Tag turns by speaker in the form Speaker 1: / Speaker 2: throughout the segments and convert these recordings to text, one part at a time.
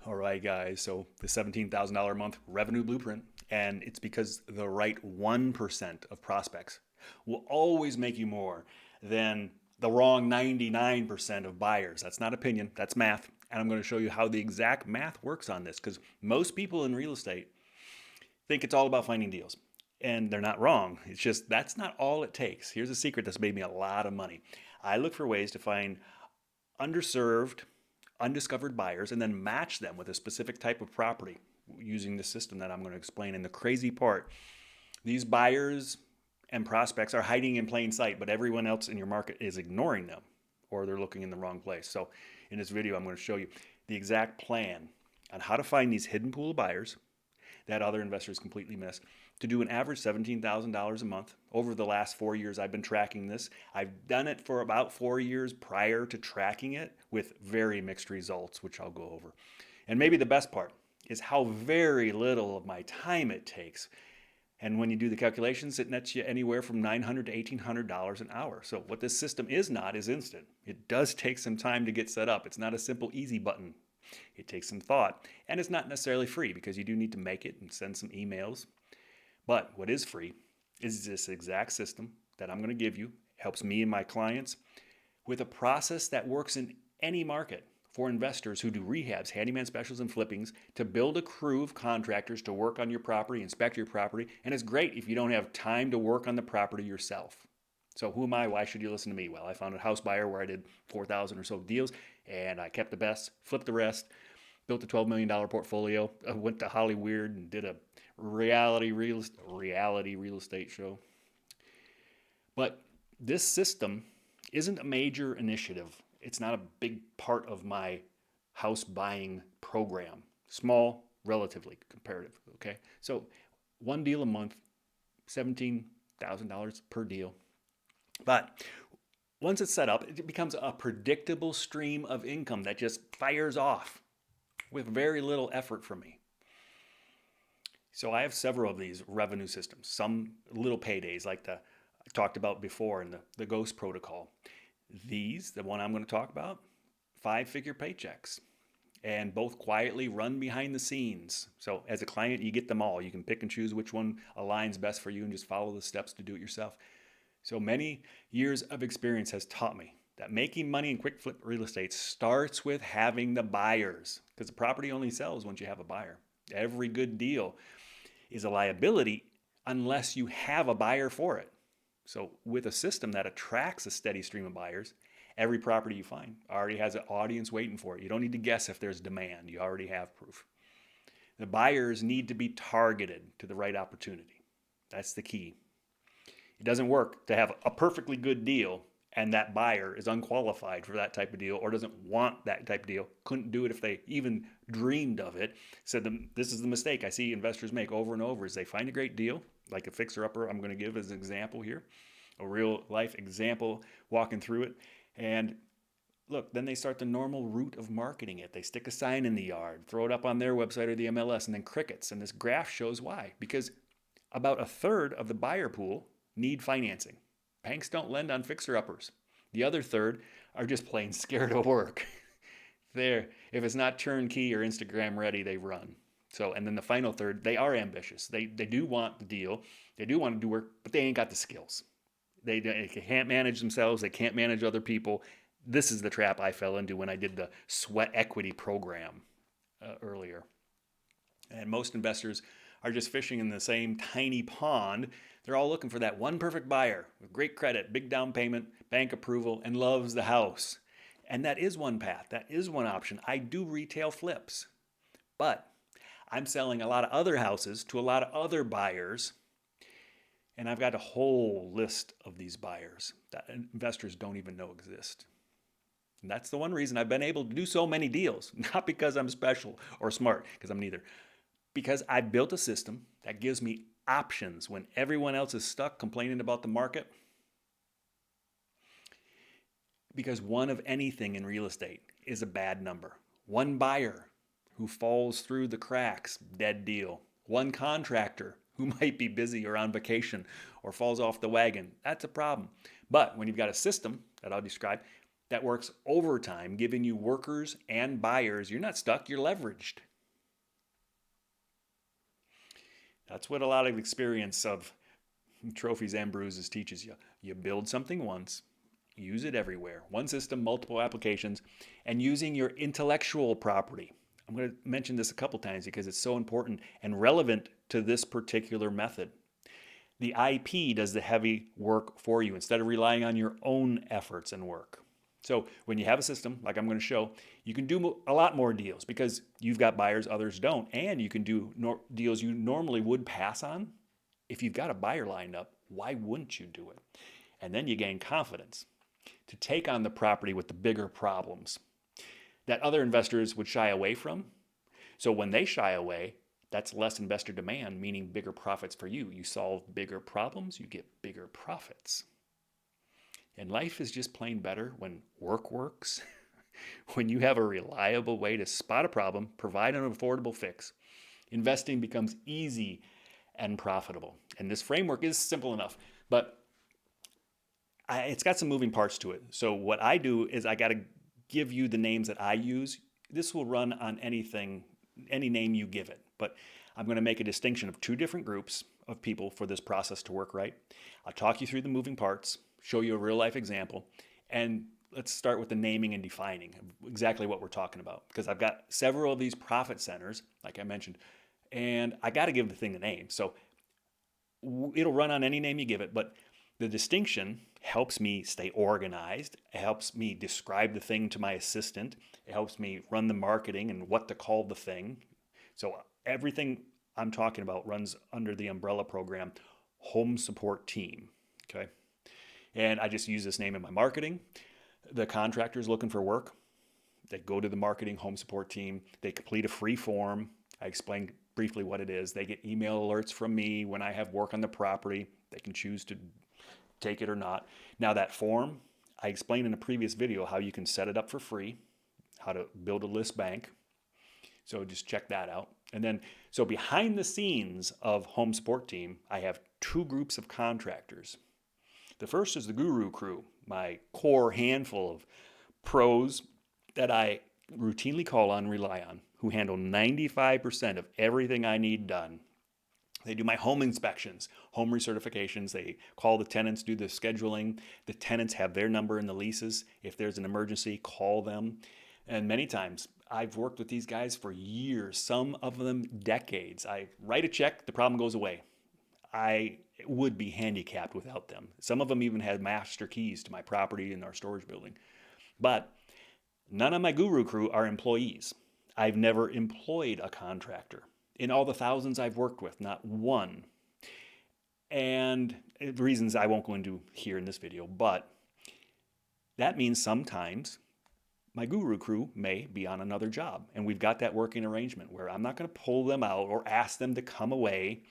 Speaker 1: All right, guys. So the $17,000 a month revenue blueprint, and it's because the right 1% of prospects will always make you more than the wrong 99% of buyers. That's not opinion, that's math. And I'm going to show you how the exact math works on this because most people in real estate think it's all about finding deals. And they're not wrong. It's just that's not all it takes. Here's a secret that's made me a lot of money. I look for ways to find underserved, undiscovered buyers and then match them with a specific type of property using the system that I'm going to explain. And the crazy part, these buyers and prospects are hiding in plain sight, but everyone else in your market is ignoring them or they're looking in the wrong place. So in this video, I'm going to show you the exact plan on how to find these hidden pool of buyers that other investors completely miss to do an average $17,000 a month. Over the last 4 years, I've been tracking this. I've done it for about 4 years prior to tracking it with very mixed results, which I'll go over. And maybe the best part is how very little of my time it takes. And when you do the calculations, it nets you anywhere from $900 to $1,800 an hour. So what this system is not is instant. It does take some time to get set up. It's not a simple easy button. It takes some thought, and it's not necessarily free because you do need to make it and send some emails. But what is free is this exact system that I'm going to give you. It helps me and my clients with a process that works in any market for investors who do rehabs, handyman specials, and flippings to build a crew of contractors to work on your property, inspect your property, and it's great if you don't have time to work on the property yourself. So who am I? Why should you listen to me? Well, I found a house buyer where I did 4,000 or so deals, and I kept the best, flipped the rest, built a $12 million portfolio. I went to Hollywood and did a reality real estate show. But this system isn't a major initiative. It's not a big part of my house buying program. Small, relatively comparative. Okay, so one deal a month, $17,000 per deal. But once it's set up, it becomes a predictable stream of income that just fires off with very little effort from me. So I have several of these revenue systems, some little paydays like I talked about before in the Ghost protocol. These, the one I'm going to talk about, 5-figure paychecks and both quietly run behind the scenes. So as a client, you get them all. You can pick and choose which one aligns best for you and just follow the steps to do it yourself. So many years of experience has taught me that making money in quick flip real estate starts with having the buyers because the property only sells once you have a buyer. Every good deal is a liability unless you have a buyer for it. So with a system that attracts a steady stream of buyers, every property you find already has an audience waiting for it. You don't need to guess if there's demand. You already have proof. The buyers need to be targeted to the right opportunity. That's the key. It doesn't work to have a perfectly good deal and that buyer is unqualified for that type of deal or doesn't want that type of deal, couldn't do it if they even dreamed of it. So this is the mistake I see investors make over and over is they find a great deal, like a fixer-upper I'm going to give as an example here, a real life example walking through it. And look, then they start the normal route of marketing it. They stick a sign in the yard, throw it up on their website or the MLS, and then crickets. And this graph shows why. Because about a third of the buyer pool need financing. Banks don't lend on fixer-uppers. The other third are just plain scared of work. If it's not turnkey or Instagram ready, they run. So, and then the final third, they are ambitious. They do want the deal. They do want to do work, but they ain't got the skills. They can't manage themselves. They can't manage other people. This is the trap I fell into when I did the sweat equity program earlier. And most investors are just fishing in the same tiny pond. They're all looking for that one perfect buyer with great credit, big down payment, bank approval, and loves the house. And that is one path. That is one option. I do retail flips, but I'm selling a lot of other houses to a lot of other buyers. And I've got a whole list of these buyers that investors don't even know exist. And that's the one reason I've been able to do so many deals, not because I'm special or smart, because I'm neither. Because I built a system that gives me options when everyone else is stuck complaining about the market. Because one of anything in real estate is a bad number. One buyer who falls through the cracks, dead deal. One contractor who might be busy or on vacation or falls off the wagon, that's a problem. But when you've got a system that I'll describe, that works overtime, giving you workers and buyers. You're not stuck, you're leveraged. That's what a lot of experience of trophies and bruises teaches you. You build something once, use it everywhere. One system, multiple applications, and using your intellectual property. I'm going to mention this a couple times because it's so important and relevant to this particular method. The IP does the heavy work for you instead of relying on your own efforts and work. So when you have a system, like I'm going to show, you can do a lot more deals because you've got buyers others don't, and you can do deals you normally would pass on. If you've got a buyer lined up, why wouldn't you do it? And then you gain confidence to take on the property with the bigger problems that other investors would shy away from. So when they shy away, that's less investor demand, meaning bigger profits for you. You solve bigger problems, you get bigger profits. And life is just plain better when work works, when you have a reliable way to spot a problem, provide an affordable fix. Investing becomes easy and profitable. And this framework is simple enough, but it's got some moving parts to it. So what I do is I got to give you the names that I use. This will run on anything, any name you give it. But I'm going to make a distinction of two different groups of people for this process to work right. I'll talk you through the moving parts, show you a real life example, and let's start with the naming and defining exactly what we're talking about. Because I've got several of these profit centers, like I mentioned, and I got to give the thing a name. So it'll run on any name you give it, but the distinction helps me stay organized. It helps me describe the thing to my assistant. It helps me run the marketing and what to call the thing. So everything I'm talking about runs under the umbrella program, Home Support Team. Okay. And I just use this name in my marketing. The contractor's looking for work. They go to the marketing home support team. They complete a free form. I explained briefly what it is. They get email alerts from me when I have work on the property. They can choose to take it or not. Now that form, I explained in a previous video how you can set it up for free, how to build a list bank. So just check that out. And then, so behind the scenes of Home Support Team, I have two groups of contractors. The first is the Guru Crew, my core handful of pros that I routinely call on and rely on, who handle 95% of everything I need done. They do my home inspections, home recertifications. They call the tenants, do the scheduling. The tenants have their number in the leases. If there's an emergency, call them. And many times, I've worked with these guys for years, some of them decades. I write a check, the problem goes away. I would be handicapped without them. Some of them even had master keys to my property and our storage building. But none of my Guru Crew are employees. I've never employed a contractor. In all the thousands I've worked with, not one. And reasons I won't go into here in this video, but that means sometimes my Guru Crew may be on another job. And we've got that working arrangement where I'm not going to pull them out or ask them to come away,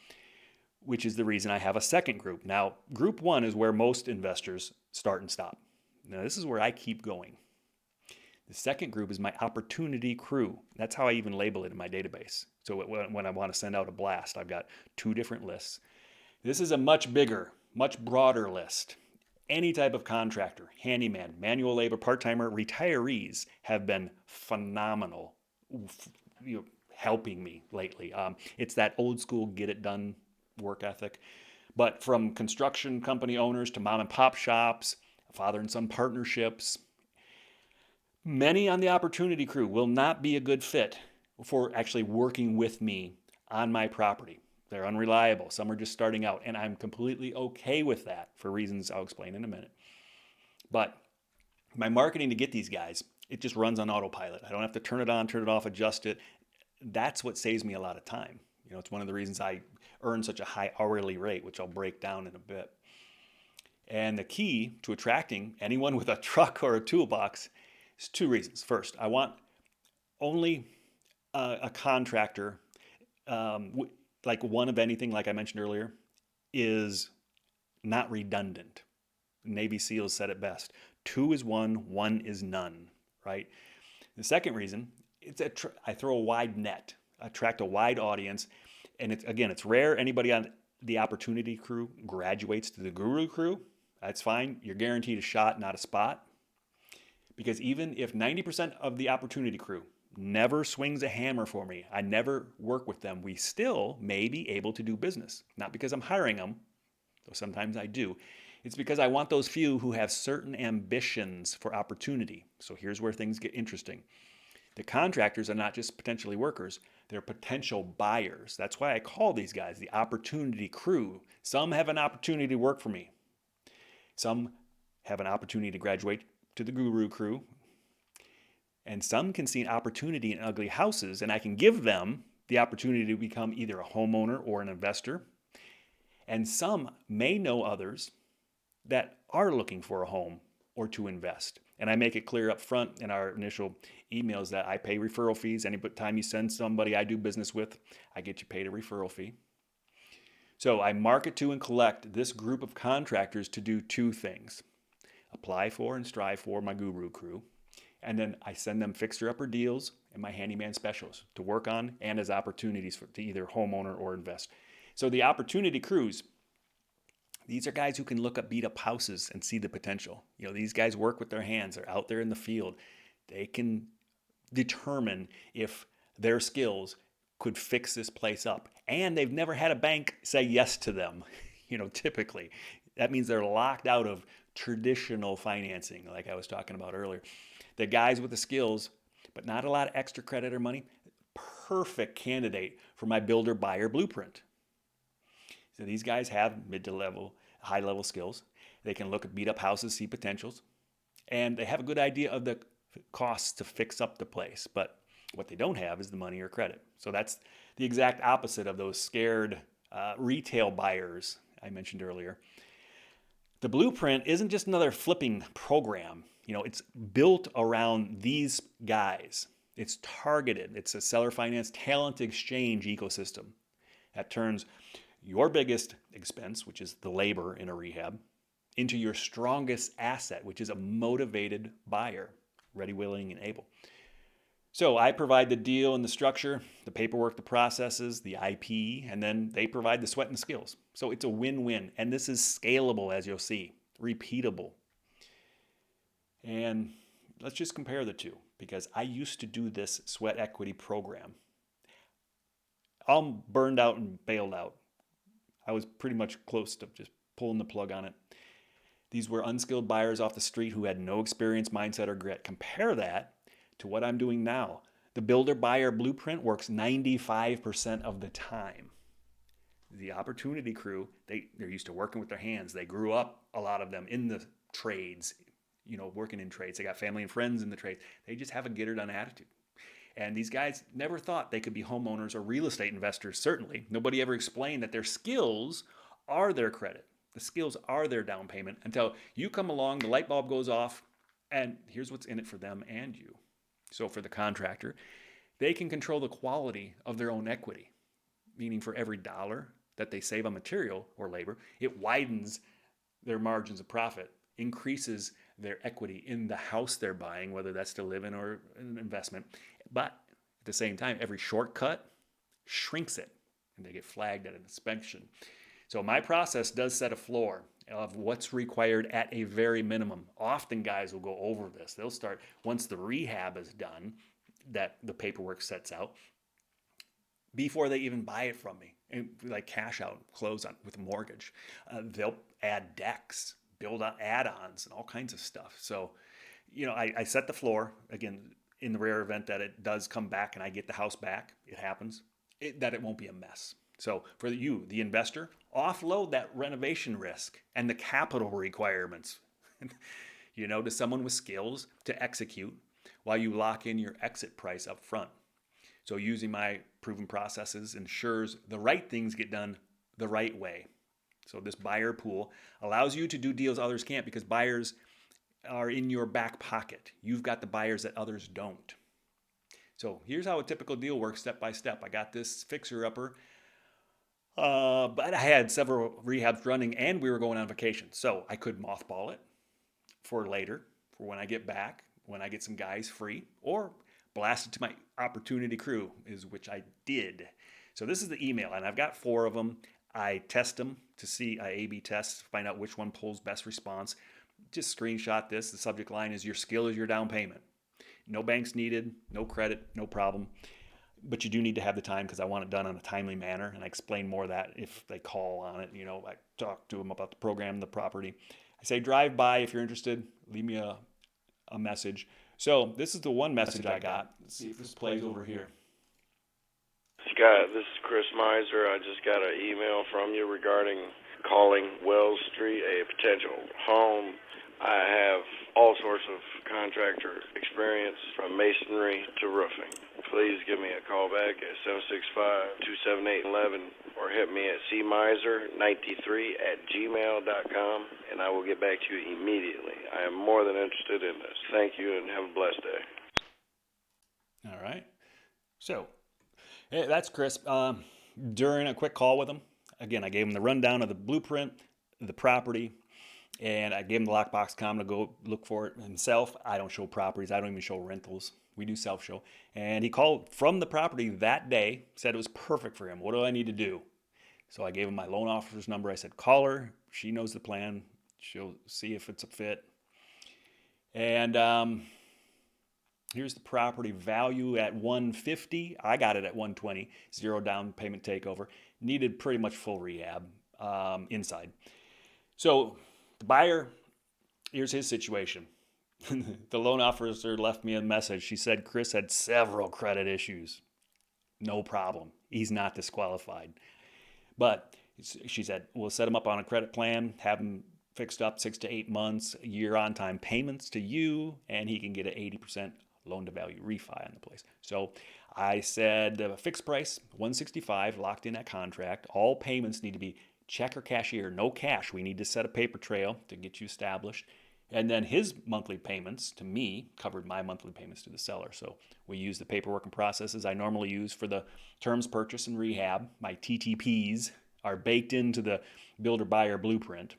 Speaker 1: which is the reason I have a second group. Now, group one is where most investors start and stop. Now, this is where I keep going. The second group is my opportunity crew. That's how I even label it in my database. So when I want to send out a blast, I've got two different lists. This is a much bigger, much broader list. Any type of contractor, handyman, manual labor, part-timer, retirees have been phenomenal, helping me lately. It's that old school get it done work ethic. But from construction company owners to mom and pop shops, father and son partnerships, many on the opportunity crew will not be a good fit for actually working with me on my property. They're unreliable. Some are just starting out, and I'm completely okay with that for reasons I'll explain in a minute. But my marketing to get these guys, it just runs on autopilot. I don't have to turn it on, turn it off, adjust it. That's what saves me a lot of time. You know, it's one of the reasons I earn such a high hourly rate, which I'll break down in a bit. And the key to attracting anyone with a truck or a toolbox is two reasons. First, I want only a contractor, like one of anything, like I mentioned earlier, is not redundant. Navy SEALs said it best. Two is one is none, right? The second reason, I throw a wide net, attract a wide audience. And it's rare anybody on the opportunity crew graduates to the Guru Crew. That's fine. You're guaranteed a shot, not a spot. Because even if 90% of the opportunity crew never swings a hammer for me, I never work with them, we still may be able to do business. Not because I'm hiring them, though sometimes I do. It's because I want those few who have certain ambitions for opportunity. So here's where things get interesting. The contractors are not just potentially workers, they're potential buyers. That's why I call these guys the opportunity crew. Some have an opportunity to work for me. Some have an opportunity to graduate to the guru crew. And some can see an opportunity in ugly houses, and I can give them the opportunity to become either a homeowner or an investor. And some may know others that are looking for a home or to invest. And I make it clear up front in our initial emails that I pay referral fees. Any time you send somebody I do business with, I get you paid a referral fee. So I market to and collect this group of contractors to do two things: apply for and strive for my guru crew. And then I send them fixer-upper deals and my handyman specials to work on and as opportunities to either homeowner or invest. So the opportunity crews, these are guys who can look up beat up houses and see the potential. These guys work with their hands. They're out there in the field. They can determine if their skills could fix this place up. And they've never had a bank say yes to them. Typically. That means they're locked out of traditional financing, like I was talking about earlier. The guys with the skills, but not a lot of extra credit or money, perfect candidate for my builder buyer blueprint. So these guys have mid to level, high level skills. They can look at beat up houses, see potentials, and they have a good idea of the costs to fix up the place. But what they don't have is the money or credit. So that's the exact opposite of those scared retail buyers I mentioned earlier. The blueprint isn't just another flipping program. It's built around these guys. It's targeted. It's a seller finance talent exchange ecosystem that turns your biggest expense, which is the labor in a rehab, into your strongest asset, which is a motivated buyer, ready, willing, and able. So I provide the deal and the structure, the paperwork, the processes, the IP, and then they provide the sweat and the skills. So it's a win-win. And this is scalable, as you'll see, repeatable. And let's just compare the two, because I used to do this sweat equity program. I'm burned out and bailed out. I was pretty much close to just pulling the plug on it. These were unskilled buyers off the street who had no experience, mindset, or grit. Compare that to what I'm doing now. The builder buyer blueprint works 95% of the time. The opportunity crew, they're used to working with their hands. They grew up, a lot of them, in the trades, working in trades. They got family and friends in the trades. They just have a get-her-done attitude. And these guys never thought they could be homeowners or real estate investors, certainly. Nobody ever explained that their skills are their credit. The skills are their down payment until you come along, the light bulb goes off, and here's what's in it for them and you. So for the contractor, they can control the quality of their own equity, meaning for every dollar that they save on material or labor, it widens their margins of profit, increases their equity in the house they're buying, whether that's to live in or an investment. But at the same time, every shortcut shrinks it, and they get flagged at an inspection. So my process does set a floor of what's required at a very minimum. Often guys will go over this. They'll start, once the rehab is done, that the paperwork sets out, before they even buy it from me, and like cash out, close on with a mortgage. They'll add decks, build on add-ons, and all kinds of stuff. So, I set the floor, again, in the rare event that it does come back and I get the house back, it happens, that it won't be a mess. So for you, the investor, offload that renovation risk and the capital requirements, to someone with skills to execute while you lock in your exit price up front. So using my proven processes ensures the right things get done the right way. So this buyer pool allows you to do deals others can't, because buyers are in your back pocket. You've got the buyers that others don't. So here's how a typical deal works step by step. I got this fixer-upper, but I had several rehabs running and we were going on vacation. So I could mothball it for later, for when I get back, when I get some guys free, or blast it to my opportunity crew, which I did. So this is the email, and I've got 4 of them. I test them to see, I A/B test, find out which one pulls best response. Just screenshot this. The subject line is your skill is your down payment. No banks needed, no credit, no problem. But you do need to have the time because I want it done in a timely manner. And I explain more of that if they call on it. I talk to them about the program, the property. I say, drive by if you're interested. Leave me a message. So this is the one message I got. Let's see if this plays over here.
Speaker 2: Scott, this is Chris Miser. I just got an email from you regarding calling Wells Street a potential home. I have all sorts of contractor experience from masonry to roofing. Please give me a call back at 765-278-11 or hit me at cmiser93@gmail.com and I will get back to you immediately. I am more than interested in this. Thank you and have a blessed day.
Speaker 1: All right. So that's Chris. During a quick call with him, again, I gave him the rundown of the blueprint, the property, and I gave him the lockbox comment to go look for it himself. I don't show properties. I don't even show rentals. We do self-show. And he called from the property that day, said it was perfect for him. What do I need to do? So I gave him my loan officer's number. I said, call her. She knows the plan. She'll see if it's a fit. And here's the property value at $150. I got it at $120. Zero down payment takeover. Needed pretty much full rehab inside. So the buyer, here's his situation. The loan officer left me a message. She said Chris had several credit issues. No problem. He's not disqualified. But she said, we'll set him up on a credit plan, have him fixed up 6 to 8 months, a year on time payments to you, and he can get an 80% loan to value refi on the place. So I said fixed price, $165, locked in that contract. All payments need to be check or cashier, no cash. We need to set a paper trail to get you established. And then his monthly payments to me covered my monthly payments to the seller. So we use the paperwork and processes I normally use for the terms purchase and rehab. My TTPs are baked into the builder buyer blueprint.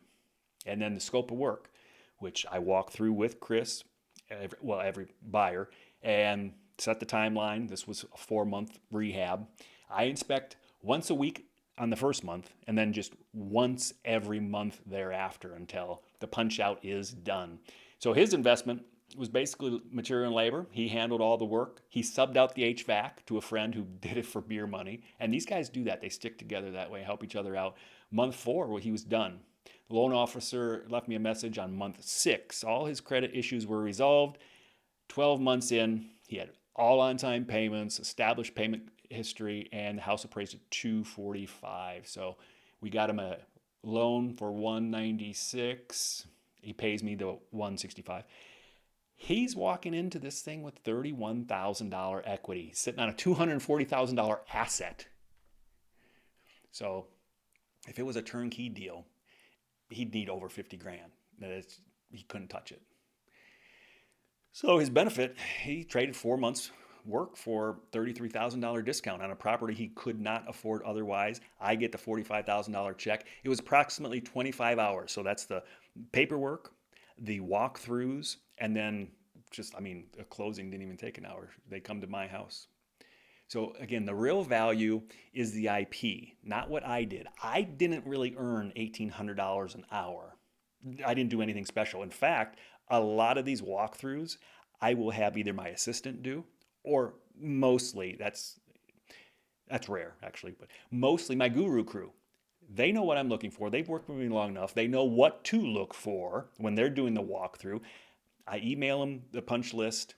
Speaker 1: And then the scope of work, which I walk through with Chris, every buyer, and set the timeline. This was a 4-month rehab. I inspect once a week on the first month, and then just once every month thereafter until the punch out is done. So his investment was basically material and labor. He handled all the work. He subbed out the HVAC to a friend who did it for beer money. And these guys do that. They stick together that way, help each other out. Month 4, well, he was done. The loan officer left me a message on month 6. All his credit issues were resolved. 12 months in, he had all on-time payments, established payment history, and the house appraised at $245. So we got him a loan for $196. He pays me the $165. He's walking into this thing with $31,000 equity. He's sitting on a $240,000 asset. So if it was a turnkey deal, he'd need over 50 grand. He couldn't touch it. So his benefit, he traded 4 months work for $33,000 discount on a property he could not afford otherwise. I get the $45,000 check. It was approximately 25 hours. So that's the paperwork, the walkthroughs, and then a closing didn't even take an hour. They come to my house. So again, the real value is the IP, not what I did. I didn't really earn $1,800 an hour. I didn't do anything special. In fact, a lot of these walkthroughs, I will have either my assistant do, or mostly, that's rare actually, but mostly my guru crew. They know what I'm looking for. They've worked with me long enough. They know what to look for when they're doing the walkthrough. I email them the punch list.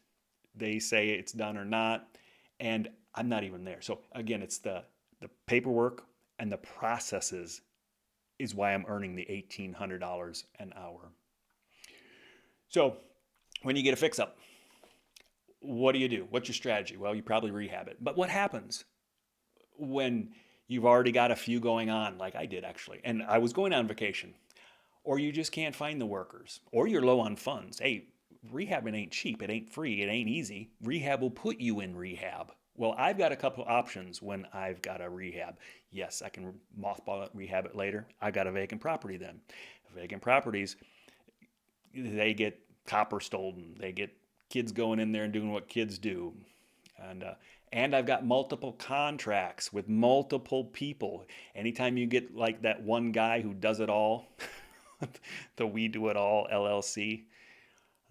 Speaker 1: They say it's done or not, and I'm not even there. So again, it's the paperwork and the processes is why I'm earning the $1,800 an hour. So when you get a fix-up, what do? What's your strategy? Well, you probably rehab it. But what happens when you've already got a few going on, like I did actually, and I was going on vacation, or you just can't find the workers, or you're low on funds? Hey, rehabbing ain't cheap. It ain't free. It ain't easy. Rehab will put you in rehab. Well, I've got a couple options when I've got a rehab. Yes, I can mothball it, rehab it later. I got a vacant property then. Vacant properties, they get copper stolen. They get kids going in there and doing what kids do. And I've got multiple contracts with multiple people. Anytime you get like that one guy who does it all, the We Do It All LLC,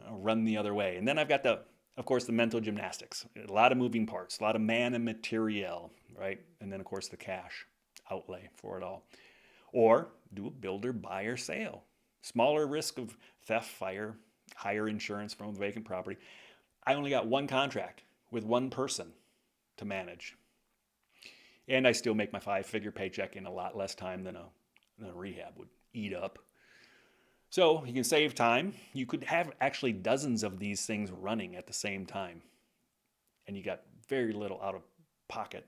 Speaker 1: run the other way. And then I've got of course, the mental gymnastics. A lot of moving parts, a lot of man and material, right? And then, of course, the cash outlay for it all. Or do a builder buyer sale. Smaller risk of theft, fire, higher insurance from a vacant property. I only got one contract with one person to manage. And I still make my 5-figure paycheck in a lot less time than a rehab would eat up. So you can save time. You could have actually dozens of these things running at the same time, and you got very little out of pocket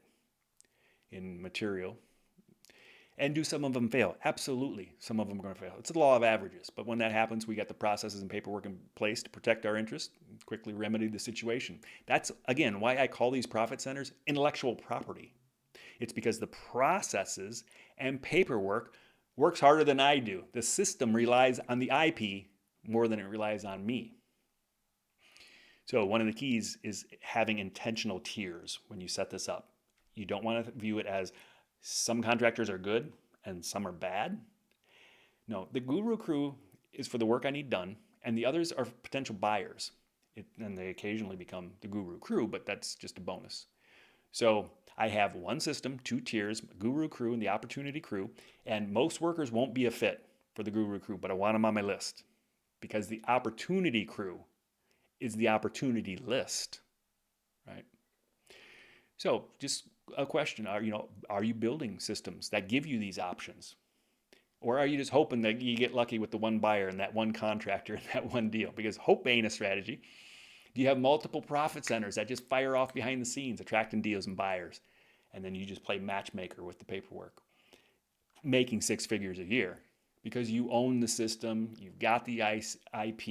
Speaker 1: in material. And do some of them fail? Absolutely, some of them are going to fail. It's the law of averages. But when that happens, we got the processes and paperwork in place to protect our interest, and quickly remedy the situation. That's, again, why I call these profit centers intellectual property. It's because the processes and paperwork works harder than I do. The system relies on the IP more than it relies on me. So one of the keys is having intentional tiers when you set this up. You don't want to view it as some contractors are good and some are bad. No, the guru crew is for the work I need done, and the others are potential buyers. And they occasionally become the guru crew, but that's just a bonus. So I have one system, 2 tiers, guru crew and the opportunity crew, and most workers won't be a fit for the guru crew, but I want them on my list because the opportunity crew is the opportunity list, right? So just a question, are you building systems that give you these options? Or are you just hoping that you get lucky with the one buyer and that one contractor and that one deal? Because hope ain't a strategy. Do you have multiple profit centers that just fire off behind the scenes, attracting deals and buyers? And then you just play matchmaker with the paperwork, making 6 figures a year because you own the system, you've got the IP,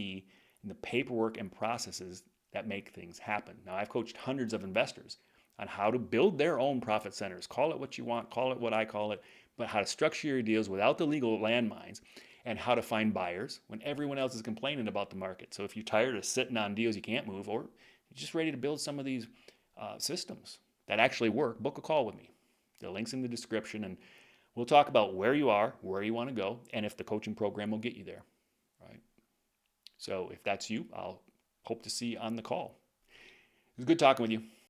Speaker 1: and the paperwork and processes that make things happen. Now, I've coached hundreds of investors on how to build their own profit centers. Call it what you want, call it what I call it, but how to structure your deals without the legal landmines and how to find buyers when everyone else is complaining about the market. So if you're tired of sitting on deals you can't move, or you're just ready to build some of these systems that actually work, book a call with me. The link's in the description, and we'll talk about where you are, where you want to go, and if the coaching program will get you there. Right. So if that's you, I'll hope to see you on the call. It was good talking with you.